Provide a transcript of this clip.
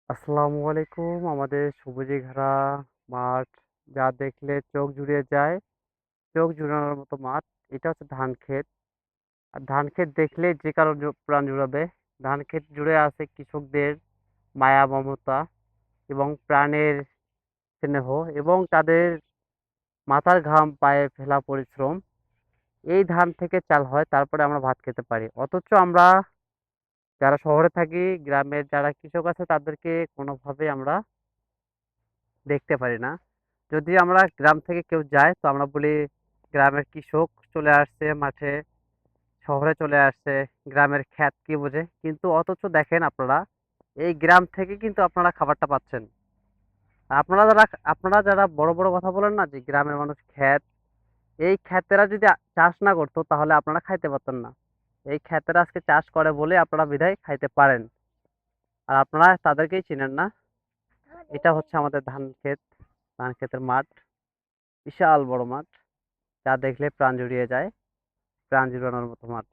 আসসালামু আলাইকুম। আমাদের সবুজে ঘেরা মাঠ, যা দেখলে চোখ জুড়িয়ে যায়, চোখ জুড়ানোর মতো মাঠ। এটা হচ্ছে ধান ক্ষেত। আর ধান ক্ষেত দেখলে যে কারো প্রাণ জুড়াবে। ধান ক্ষেত জুড়ে আছে কৃষকদের মায়া মমতা এবং প্রাণের স্নেহ এবং তাদের মাথার ঘাম পায়ে ফেলা পরিশ্রম। এই ধান থেকে চাল হয়, তারপরে আমরা ভাত খেতে পারি। অথচ আমরা যারা শহরে থাকি, গ্রামের যারা কৃষক আছে তাদেরকে কোনোভাবেই আমরা দেখতে পারি না। যদি আমরা গ্রাম থেকে কেউ যায় তো আমরা বলি গ্রামের কৃষক চলে আসছে মাঠে, শহরে চলে আসছে, গ্রামের খ্যাত কি বোঝে? কিন্তু অথচ দেখেন আপনারা, এই গ্রাম থেকে কিন্তু আপনারা খাবারটা পাচ্ছেন। আর আপনারা যারা বড় বড় কথা বলেন না যে গ্রামের মানুষ খ্যাত, এই খ্যাতেরা যদি চাষ না করতো তাহলে আপনারা খাইতে পারতেন না। এই খ্যাতেরা আজকে চাষ করে বলে আপনারা বিধায় খাইতে পারেন। আর আপনারা তাদেরকেই চিনেন না। এটা হচ্ছে আমাদের ধান ক্ষেত, ধান ক্ষেতের মাঠ, বিশাল বড় মাঠ, যা দেখলে প্রাণ জুড়িয়ে যায়, প্রাণ জুড়ানোর মতো মাঠ।